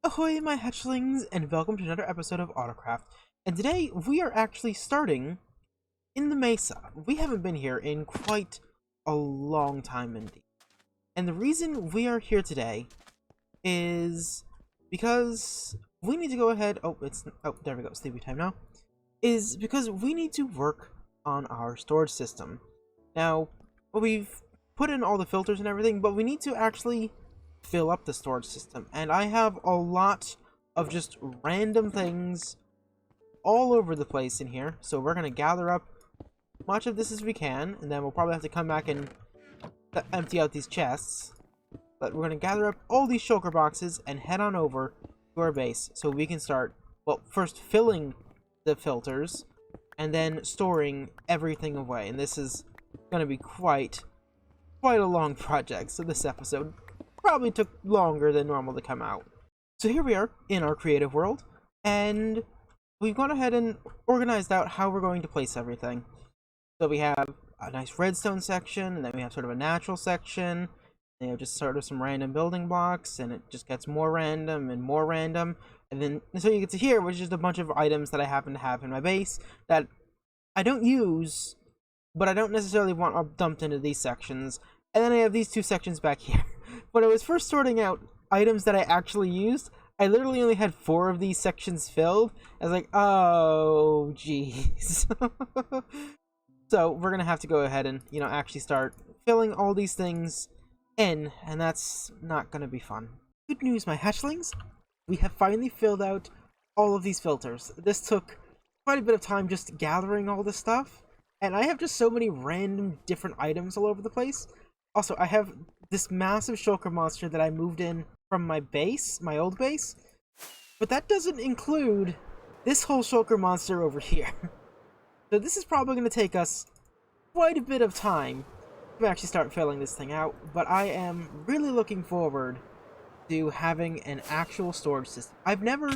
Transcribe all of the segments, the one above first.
Ahoy, my hatchlings, and welcome to another episode of Autocraft. And today we are actually starting in the Mesa. We haven't been here in quite a long time indeed. And the reason we are here today is because we need to go ahead. There we go, sleepy time now. Is because we need to work on our storage system. Now, we've put in all the filters and everything, but we need to actually fill up the storage system, and I have a lot of just random things all over the place in here, so we're gonna gather up much of this as we can, and then we'll probably have to come back and empty out these chests, but we're gonna gather up all these shulker boxes and head on over to our base so we can start, well, first filling the filters and then storing everything away. And this is gonna be quite a long project, so this episode probably took longer than normal to come out. So here we are in our creative world, and we've gone ahead and organized out how we're going to place everything. So we have a nice redstone section, and then we have sort of a natural section, and just sort of some random building blocks, and it just gets more random, and then so you get to here, which is just a bunch of items that I happen to have in my base that I don't use, but I don't necessarily want dumped into these sections. And then I have these two sections back here. When I was first sorting out items that I actually used, I literally only had 4 of these sections filled. I was like, oh, jeez. So we're going to have to go ahead and, actually start filling all these things in, and that's not going to be fun. Good news, my hatchlings. We have finally filled out all of these filters. This took quite a bit of time just gathering all this stuff, and I have just so many random different items all over the place. Also, I have this massive shulker monster that I moved in from my base, my old base, but that doesn't include this whole shulker monster over here. So this is probably going to take us quite a bit of time to actually start filling this thing out, but I am really looking forward to having an actual storage system. I've never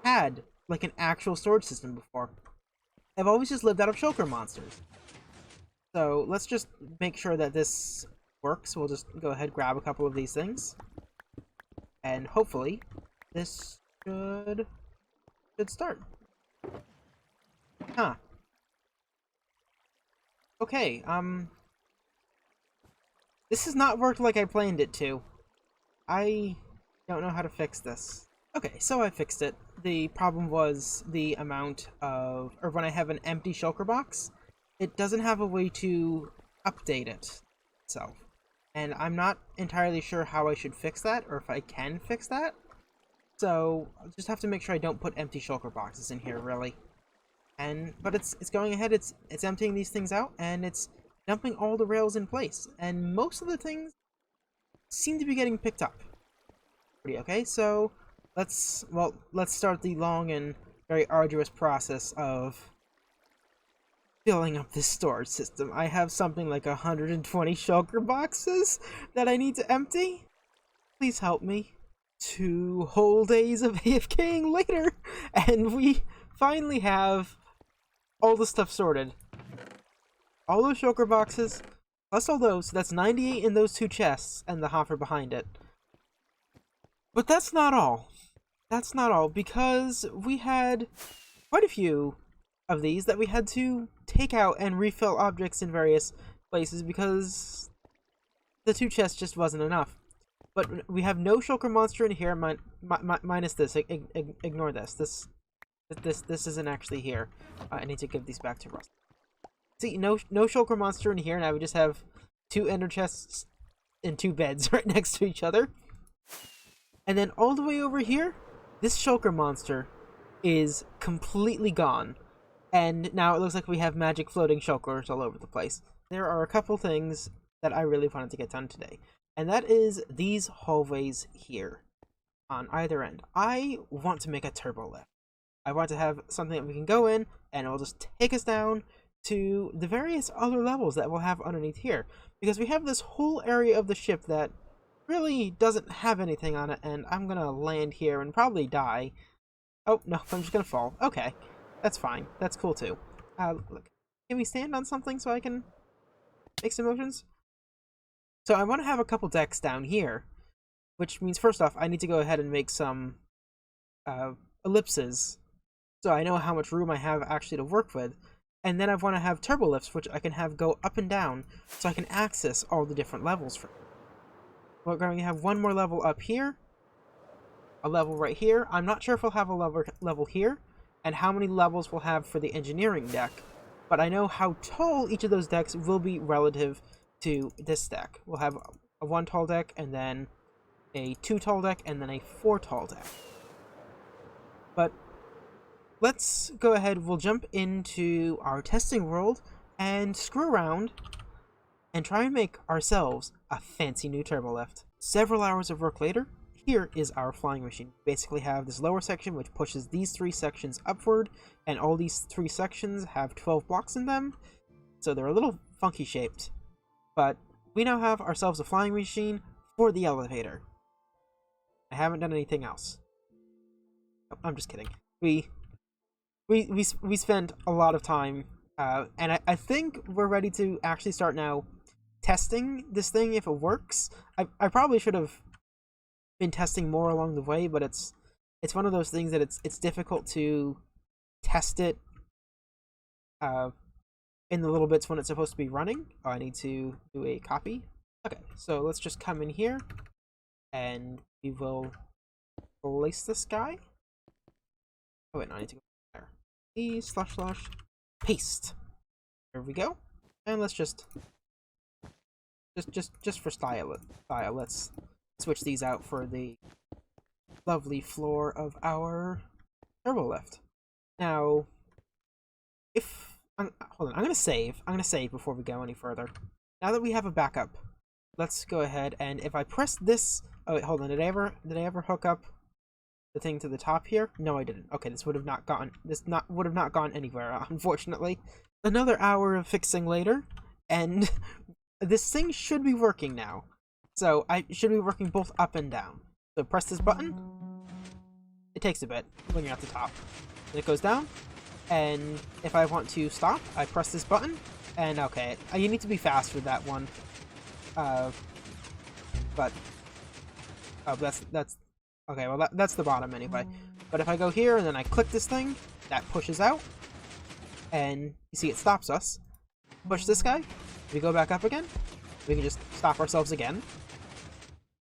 had, like, an actual storage system before. I've always just lived out of shulker monsters. So let's just make sure that this works. We'll just go ahead, grab a couple of these things, and hopefully this should start. Huh. Okay, this has not worked like I planned it to. I don't know how to fix this. Okay, so I fixed it. The problem was the amount of, or when I have an empty shulker box, it doesn't have a way to update it itself. And I'm not entirely sure how I should fix that, or if I can fix that. So I'll just have to make sure I don't put empty shulker boxes in here, really. But it's going ahead, it's emptying these things out, and it's dumping all the rails in place. And most of the things seem to be getting picked up. Pretty okay, so let's start the long and very arduous process of filling up this storage system. I have something like 120 shulker boxes that I need to empty. Please help me. 2 whole days of AFKing later, and we finally have all the stuff sorted. All those shulker boxes, plus all those, that's 98 in those 2 chests and the hopper behind it. But that's not all. That's not all, because we had quite a few of these that we had to take out and refill objects in various places because the 2 chests just wasn't enough. But we have no shulker monster in here, minus this. Ignore this. This isn't actually here. I need to give these back to Russ. See, no shulker monster in here, and I would just have 2 ender chests and 2 beds right next to each other. And then all the way over here, this shulker monster is completely gone. And now it looks like we have magic floating shulkers all over the place. There are a couple things that I really wanted to get done today. And that is these hallways here on either end. I want to make a turbolift. I want to have something that we can go in and it will just take us down to the various other levels that we'll have underneath here. Because we have this whole area of the ship that really doesn't have anything on it, and I'm gonna land here and probably die. Oh, no, I'm just gonna fall. Okay. That's fine. That's cool too. Look. Can we stand on something so I can make some motions? So I want to have a couple decks down here, which means first off, I need to go ahead and make some ellipses, so I know how much room I have actually to work with. And then I want to have turbolifts, which I can have go up and down, so I can access all the different levels for. We're going to have one more level up here, a level right here. I'm not sure if we'll have a level here, and how many levels we'll have for the engineering deck, but I know how tall each of those decks will be relative to this deck. We'll have a 1 tall deck, and then a 2 tall deck, and then a 4 tall deck. But let's go ahead, we'll jump into our testing world and screw around and try and make ourselves a fancy new turbolift. Several hours of work later, here is our flying machine. We basically have this lower section which pushes these 3 sections upward, and all these 3 sections have 12 blocks in them, so they're a little funky shaped. But we now have ourselves a flying machine for the elevator. I haven't done anything else. I'm just kidding. We spent a lot of time, and I think we're ready to actually start now testing this thing if it works. I probably should have been testing more along the way, but it's one of those things that it's difficult to test it in the little bits when it's supposed to be running. Oh, I need to do a copy. Okay, so let's just come in here, and we will place this guy. Oh wait, no, I need to go there. // paste. There we go. And let's just for style, let's switch these out for the lovely floor of our turbolift. Now, hold on, I'm gonna save before we go any further. Now that we have a backup, let's go ahead, and if I press this, oh wait, hold on, did I ever hook up the thing to the top here? No, I didn't. Okay, this would have not gone anywhere, unfortunately. Another hour of fixing later, and this thing should be working now. So I should be working both up and down. So press this button. It takes a bit when you're at the top. Then it goes down, and if I want to stop, I press this button, and okay, you need to be fast with that one. But oh, that's okay. Well, that's the bottom anyway. But if I go here and then I click this thing, that pushes out, and you see it stops us. Push this guy. We go back up again. We can just stop ourselves again.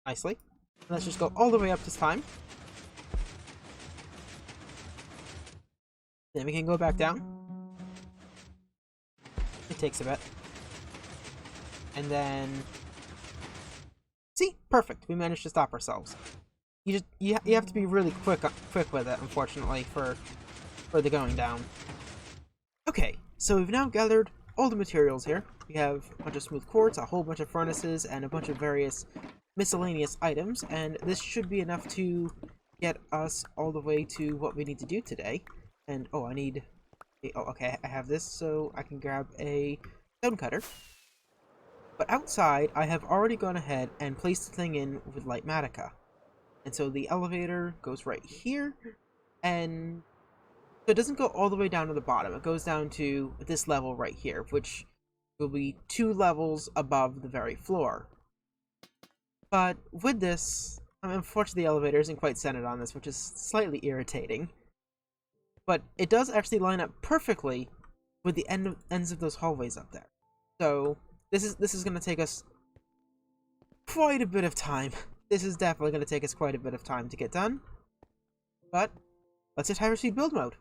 Nicely. Let's just go all the way up this time. Then we can go back down. It takes a bit. And then... see? Perfect. We managed to stop ourselves. You have to be really quick with it, unfortunately, for the going down. Okay, so we've now gathered all the materials here. We have a bunch of smooth quartz, a whole bunch of furnaces, and a bunch of various miscellaneous items, and this should be enough to get us all the way to what we need to do today. And oh, I need oh, okay, I have this, so I can grab a stone cutter. But outside, I have already gone ahead and placed the thing in with light matica. And so the elevator goes right here, and so it doesn't go all the way down to the bottom. It goes down to this level right here, which will be 2 levels above the very floor. But with this, unfortunately the elevator isn't quite centered on this, which is slightly irritating. But it does actually line up perfectly with the ends of those hallways up there. So this is going to take us quite a bit of time. This is definitely going to take us quite a bit of time to get done. But let's hit hyperspeed build mode.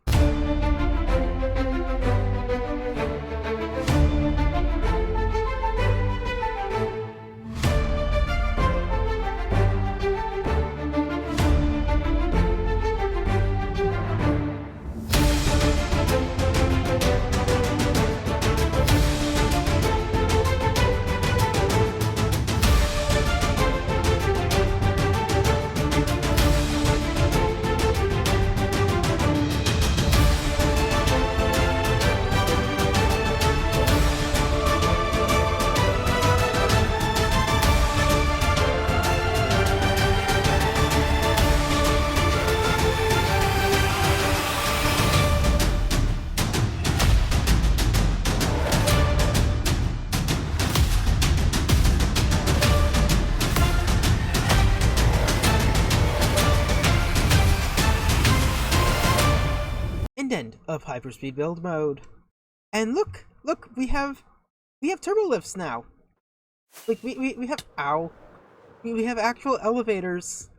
end of hyperspeed build mode. And look, we have turbolifts now. Like we have we have actual elevators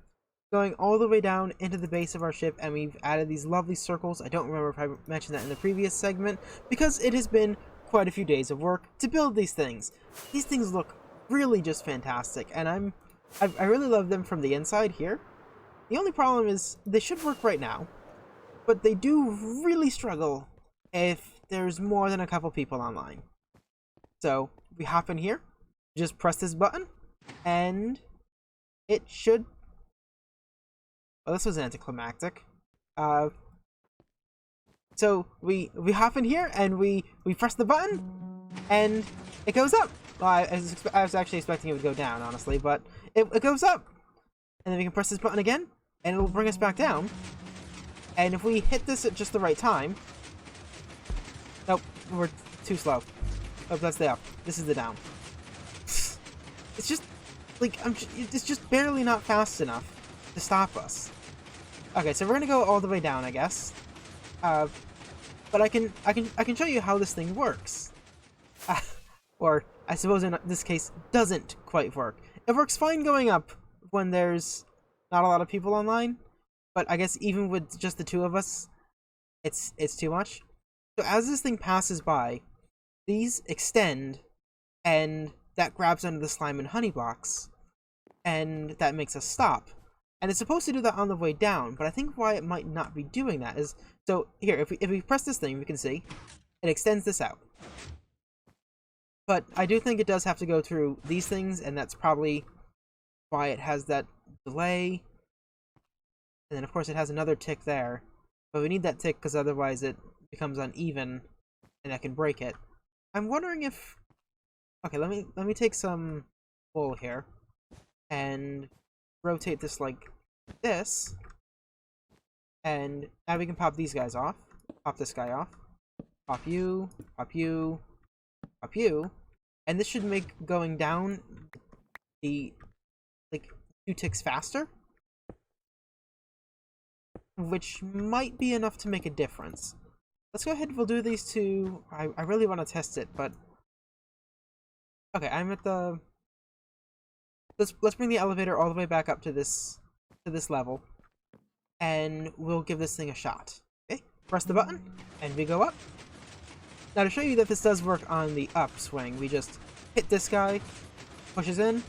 going all the way down into the base of our ship, and we've added these lovely circles. I don't remember if I mentioned that in the previous segment, because it has been quite a few days of work to build these things. These things look really just fantastic, and I really love them from the inside here. The only problem is they should work right now, but they do really struggle if there's more than a couple people online. So we hop in here, just press this button, and it should... Well, this was anticlimactic. So we hop in here and we press the button, and it goes up. Well, I was actually expecting it would go down, honestly, but it goes up. And then we can press this button again, and it will bring us back down. And if we hit this at just the right time... Nope, we're too slow. Oh, that's the up. This is the down. It's just, like, it's just barely not fast enough to stop us. Okay, so we're gonna go all the way down, I guess. But I can show you how this thing works. Or, I suppose in this case, doesn't quite work. It works fine going up when there's not a lot of people online, but I guess even with just the two of us, it's too much. So as this thing passes by, these extend, and that grabs onto the slime and honey blocks, and that makes us stop. And it's supposed to do that on the way down, but I think why it might not be doing that is... So, here, if we press this thing, we can see, it extends this out. But I do think it does have to go through these things, and that's probably why it has that delay. And then, of course, it has another tick there. But we need that tick, because otherwise it becomes uneven, and that can break it. I'm wondering if... Okay, let me take some wool here, and rotate this like this, and now we can pop these guys off. Pop this guy off. Pop you, pop you, pop you, and this should make going down the, like, 2 ticks faster, which might be enough to make a difference. Let's go ahead and we'll do these two. I really want to test it, but... Okay, I'm at the... Let's bring the elevator all the way back up to this level, and we'll give this thing a shot. Okay, press the button, and we go up. Now to show you that this does work on the upswing, we just hit this guy, pushes in,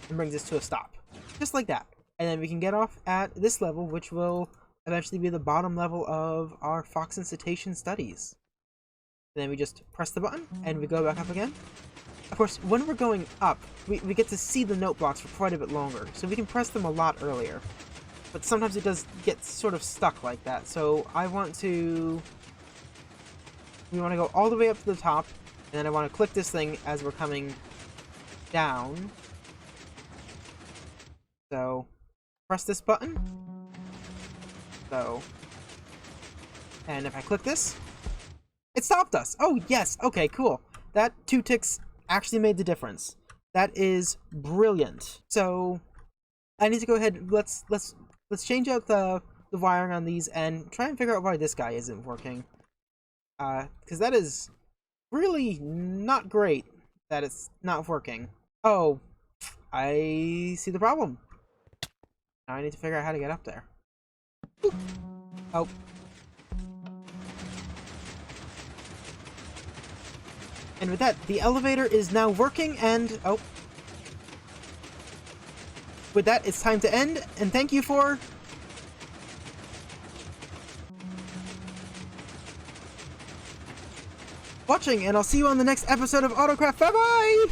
and brings us to a stop. Just like that. And then we can get off at this level, which will eventually be the bottom level of our Fox and Cetacean studies. And then we just press the button, and we go back up again. Of course, when we're going up, we get to see the note blocks for quite a bit longer, so we can press them a lot earlier. But sometimes it does get sort of stuck like that, so we want to go all the way up to the top, and then I want to click this thing as we're coming down. So, press this button. So, and if I click this, it stopped us! Oh, yes! Okay, cool. That 2 ticks actually made the difference. That is brilliant. So I need to go ahead. Let's change out the wiring on these and try and figure out why this guy isn't working. Because that is really not great that it's not working. Oh, I see the problem. Now I need to figure out how to get up there. Boop. Oh. And with that, the elevator is now working, and... Oh. With that, it's time to end, and thank you for... watching, and I'll see you on the next episode of Autocraft. Bye-bye!